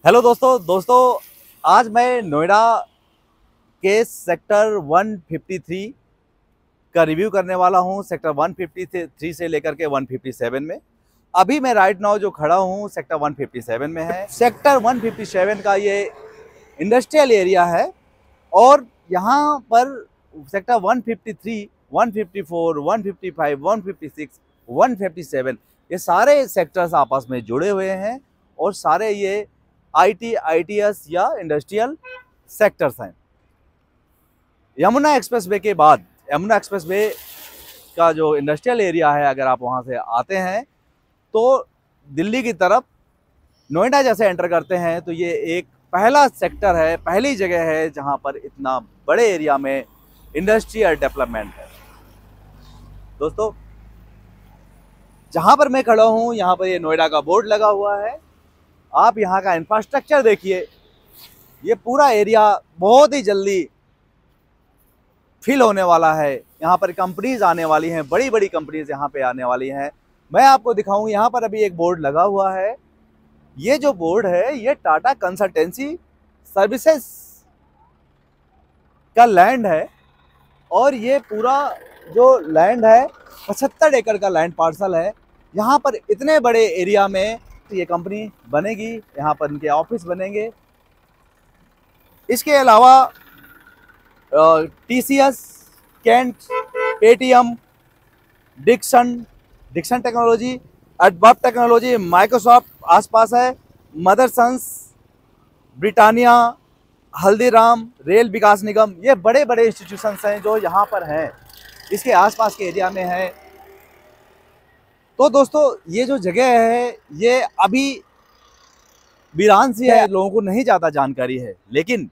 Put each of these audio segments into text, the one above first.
Hello दोस्तों आज मैं नोएडा के सेक्टर 153 का रिव्यू करने वाला हूं। सेक्टर 153 से लेकर के 157 में। अभी मैं राइट नाउ जो खड़ा हूं सेक्टर 157 में है। सेक्टर 157 का ये इंडस्ट्रियल एरिया है और यहाँ पर सेक्टर 153, 154, 155, 156, 157 ये सारे सेक्टर्स आपस में जुड़े हुए हैं और सारे ये आईटी, आईटीएस या इंडस्ट्रियल सेक्टर्स हैं। यमुना एक्सप्रेसवे के बाद यमुना एक्सप्रेसवे का जो इंडस्ट्रियल एरिया है, अगर आप वहाँ से आते हैं तो दिल्ली की तरफ नोएडा जैसे एंटर करते हैं तो ये एक पहला सेक्टर है, पहली जगह है जहाँ पर इतना बड़े एरिया में इंडस्ट्रियल डेवलपमेंट है। दोस्तों, जहाँ पर मैं खड़ा हूँ यहाँ पर ये नोएडा का बोर्ड लगा हुआ है। आप यहाँ का इंफ्रास्ट्रक्चर देखिए, ये पूरा एरिया बहुत ही जल्दी फिल होने वाला है। यहाँ पर कंपनीज आने वाली हैं, बड़ी बड़ी कंपनीज यहाँ पे आने वाली हैं। मैं आपको दिखाऊं, यहाँ पर अभी एक बोर्ड लगा हुआ है। ये जो बोर्ड है ये टाटा कंसल्टेंसी सर्विसेज का लैंड है और ये पूरा जो लैंड है 75 एकड़ का लैंड पार्सल है। यहाँ पर इतने बड़े एरिया में ये कंपनी बनेगी, यहाँ पर इनके ऑफिस बनेंगे। इसके अलावा TCS, Kent, Paytm, Dixon technology, Adverb technology, Microsoft आसपास है, मदरसन्स, ब्रिटानिया, हल्दीराम, रेल विकास निगम, ये बड़े बड़े इंस्टीट्यूशंस हैं जो यहाँ पर हैं, इसके आसपास के एरिया में है। तो दोस्तों, ये जो जगह है ये अभी वीरान सी है, लोगों को नहीं ज़्यादा जानकारी है, लेकिन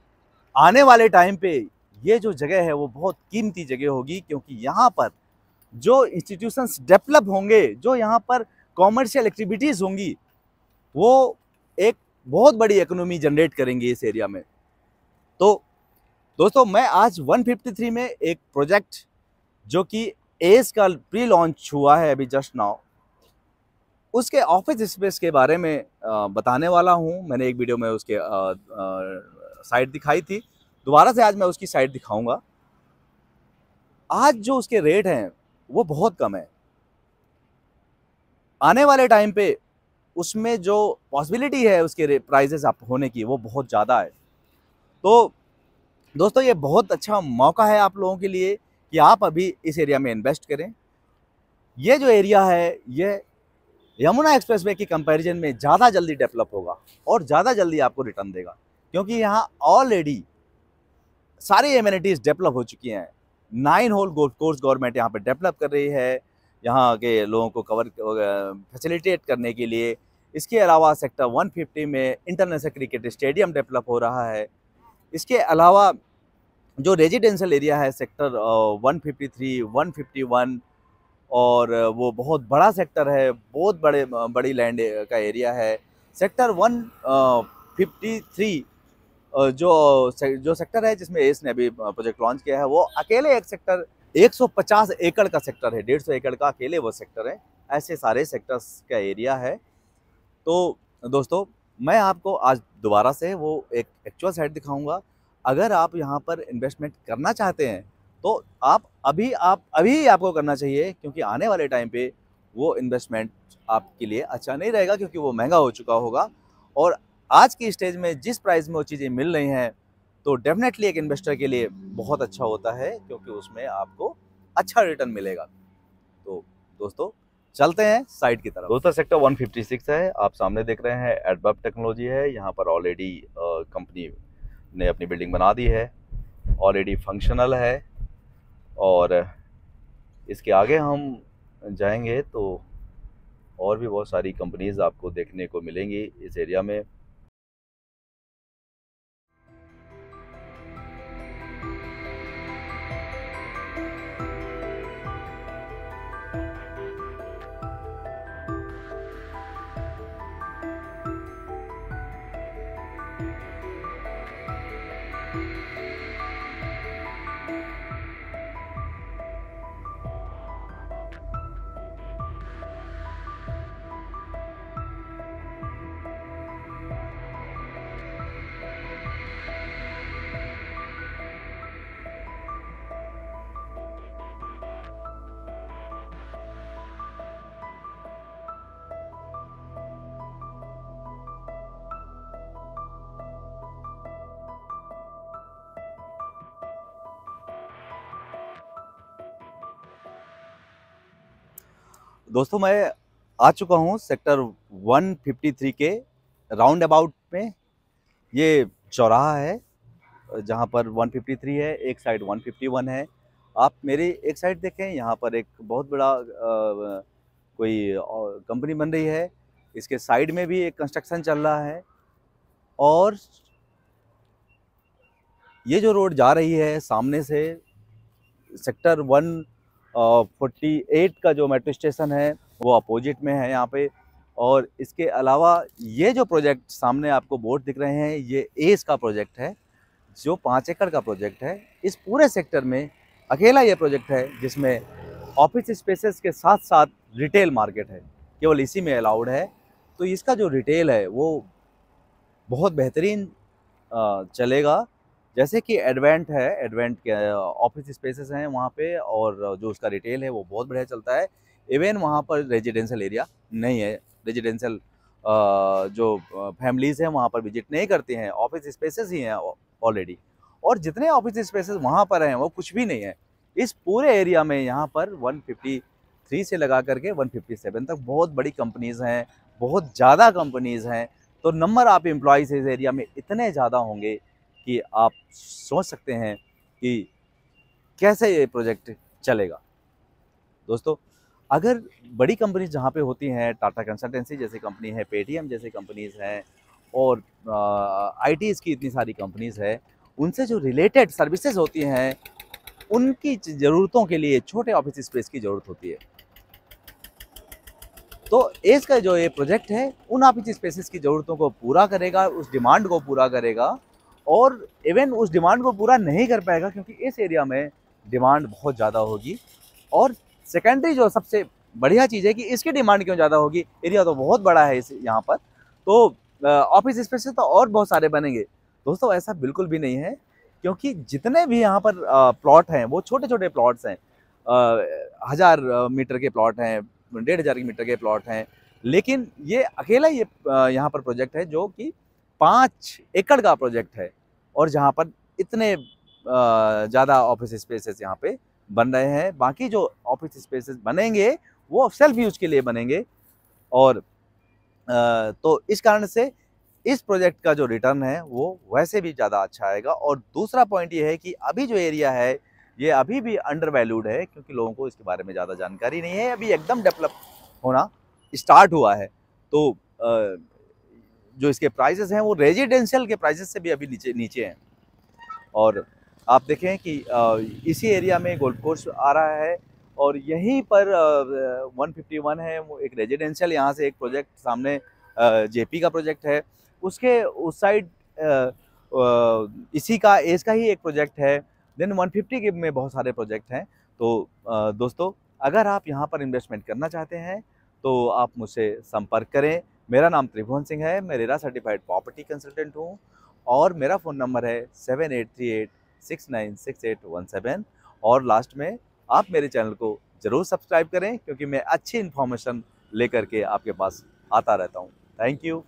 आने वाले टाइम पे ये जो जगह है वो बहुत कीमती जगह होगी, क्योंकि यहाँ पर जो इंस्टीट्यूशंस डेवलप होंगे, जो यहाँ पर कॉमर्शियल एक्टिविटीज़ होंगी, वो एक बहुत बड़ी इकोनॉमी जनरेट करेंगे इस एरिया में। तो दोस्तों, मैं आज 153 में एक प्रोजेक्ट जो कि एस का प्री लॉन्च हुआ है अभी जस्ट नाउ, उसके ऑफिस स्पेस के बारे में बताने वाला हूँ। मैंने एक वीडियो में उसके साइट दिखाई थी, दोबारा से आज मैं उसकी साइट दिखाऊंगा। आज जो उसके रेट हैं वो बहुत कम है। आने वाले टाइम पे उसमें जो पॉसिबिलिटी है उसके प्राइजेस अप होने की वो बहुत ज़्यादा है। तो दोस्तों, ये बहुत अच्छा मौका है आप लोगों के लिए कि आप अभी इस एरिया में इन्वेस्ट करें। ये जो एरिया है ये यमुना एक्सप्रेसवे की कंपैरिजन में ज़्यादा जल्दी डेवलप होगा और ज़्यादा जल्दी आपको रिटर्न देगा, क्योंकि यहाँ ऑलरेडी सारी एमिनिटीज़ डेवलप हो चुकी हैं। 9 होल गोल्फ कोर्स गवर्नमेंट यहाँ पे डेवलप कर रही है, यहाँ के लोगों को कवर फैसिलिटेट करने के लिए। इसके अलावा सेक्टर 150 में इंटरनेशनल क्रिकेट स्टेडियम डेवलप हो रहा है। इसके अलावा जो रेजिडेंशियल एरिया है सेक्टर 153, 151, और वो बहुत बड़ा सेक्टर है, बहुत बड़ी लैंड का एरिया है। सेक्टर 153 जो सेक्टर है जिसमें एस ने अभी प्रोजेक्ट लॉन्च किया है, वो अकेले एक सेक्टर 150 एकड़ का सेक्टर है, 150 एकड़ का अकेले वो सेक्टर है। ऐसे सारे सेक्टर्स का एरिया है। तो दोस्तों, मैं आपको आज दोबारा से वो एक एक्चुअल साइट दिखाऊंगा। अगर आप यहाँ पर इन्वेस्टमेंट करना चाहते हैं तो आप अभी आपको करना चाहिए, क्योंकि आने वाले टाइम पे वो इन्वेस्टमेंट आपके लिए अच्छा नहीं रहेगा, क्योंकि वो महंगा हो चुका होगा। और आज की स्टेज में जिस प्राइस में वो चीज़ें मिल रही हैं, तो डेफिनेटली एक इन्वेस्टर के लिए बहुत अच्छा होता है, क्योंकि उसमें आपको अच्छा रिटर्न मिलेगा। तो दोस्तों, चलते हैं साइट की तरफ। दोस्तों, सेक्टर 156 है, आप सामने देख रहे हैं, एडवर्ब टेक्नोलॉजी है। यहाँ पर ऑलरेडी कंपनी ने अपनी बिल्डिंग बना दी है, ऑलरेडी फंक्शनल है। और इसके आगे हम जाएंगे तो और भी बहुत सारी कंपनीज आपको देखने को मिलेंगी इस एरिया में। दोस्तों मैं आ चुका हूँ सेक्टर 153 के राउंड अबाउट में। ये चौराहा है जहाँ पर 153 है, एक साइड 151 है। आप मेरी एक साइड देखें, यहाँ पर एक बहुत बड़ा कोई कंपनी बन रही है। इसके साइड में भी एक कंस्ट्रक्शन चल रहा है और ये जो रोड जा रही है सामने से, सेक्टर 148 का जो मेट्रो स्टेशन है वो अपोजिट में है यहाँ पे। और इसके अलावा ये जो प्रोजेक्ट सामने आपको बोर्ड दिख रहे हैं, ये एस का प्रोजेक्ट है जो 5 एकड़ का प्रोजेक्ट है। इस पूरे सेक्टर में अकेला ये प्रोजेक्ट है जिसमें ऑफिस स्पेसेस के साथ साथ रिटेल मार्केट है, केवल इसी में अलाउड है। तो इसका जो रिटेल है वो बहुत बेहतरीन चलेगा। जैसे कि एडवेंट है, एडवेंट के ऑफिस स्पेसेस हैं वहाँ पे, और जो उसका रिटेल है वो बहुत बढ़िया चलता है। इवन वहाँ पर रेजिडेंशियल एरिया नहीं है, रेजिडेंशियल जो फैमिलीज़ हैं वहाँ पर विजिट नहीं करती हैं, ऑफिस स्पेसेस ही हैं ऑलरेडी। और जितने ऑफिस स्पेसेस वहाँ पर हैं वो कुछ भी नहीं है। इस पूरे एरिया में यहाँ पर 153 से लगा करके 157 तक बहुत बड़ी कंपनीज़ हैं, बहुत ज़्यादा कंपनीज़ हैं। तो नंबर ऑफ एम्प्लॉयज़ इस एरिया में इतने ज़्यादा होंगे कि आप सोच सकते हैं कि कैसे ये प्रोजेक्ट चलेगा। दोस्तों, अगर बड़ी कंपनीज जहाँ पे होती हैं, टाटा कंसल्टेंसी जैसी कंपनी है, पेटीएम जैसी कंपनीज़ हैं, और आईटीज़ की इतनी सारी कंपनीज़ है, उनसे जो रिलेटेड सर्विसेज होती हैं, उनकी ज़रूरतों के लिए छोटे ऑफिस स्पेस की ज़रूरत होती है। तो एस का जो ये प्रोजेक्ट है उन ऑफिस स्पेसेस की ज़रूरतों को पूरा करेगा, उस डिमांड को पूरा करेगा। और इवन उस डिमांड को पूरा नहीं कर पाएगा क्योंकि इस एरिया में डिमांड बहुत ज़्यादा होगी। और सेकेंडरी जो सबसे बढ़िया चीज़ है कि इसकी डिमांड क्यों ज़्यादा होगी, एरिया तो बहुत बड़ा है इस यहाँ पर, तो ऑफिस स्पेसेस तो और बहुत सारे बनेंगे। दोस्तों ऐसा बिल्कुल भी नहीं है, क्योंकि जितने भी यहाँ पर प्लॉट हैं वो छोटे छोटे प्लॉट्स हैं। 1000 मीटर के प्लॉट हैं, 1500 मीटर के प्लॉट हैं। लेकिन ये अकेला ये यहाँ पर प्रोजेक्ट है जो कि 5 एकड़ का प्रोजेक्ट है, और जहाँ पर इतने ज़्यादा ऑफिस स्पेसेस यहाँ पे बन रहे हैं। बाकी जो ऑफिस स्पेसेस बनेंगे वो सेल्फ यूज के लिए बनेंगे। और तो इस कारण से इस प्रोजेक्ट का जो रिटर्न है वो वैसे भी ज़्यादा अच्छा आएगा। और दूसरा पॉइंट ये है कि अभी जो एरिया है ये अभी भी अंडर वैल्यूड है, क्योंकि लोगों को इसके बारे में ज़्यादा जानकारी नहीं है, अभी एकदम डेवलप होना स्टार्ट हुआ है। तो जो इसके प्राइसेस हैं वो रेजिडेंशियल के प्राइसेस से भी अभी नीचे नीचे हैं। और आप देखें कि इसी एरिया में गोल्फ कोर्स आ रहा है, और यहीं पर 151 है, वो एक रेजिडेंशियल, यहाँ से एक प्रोजेक्ट सामने जेपी का प्रोजेक्ट है, उसके उस साइड इसी का एज का ही एक प्रोजेक्ट है। देन 150 के में बहुत सारे प्रोजेक्ट हैं। तो दोस्तों, अगर आप यहाँ पर इन्वेस्टमेंट करना चाहते हैं तो आप मुझसे संपर्क करें। मेरा नाम त्रिभुवन सिंह है, मैं रेरा सर्टिफाइड प्रॉपर्टी कंसल्टेंट हूँ, और मेरा फ़ोन नंबर है 7838696817। और लास्ट में आप मेरे चैनल को ज़रूर सब्सक्राइब करें, क्योंकि मैं अच्छी इन्फॉर्मेशन लेकर के आपके पास आता रहता हूँ। Thank you.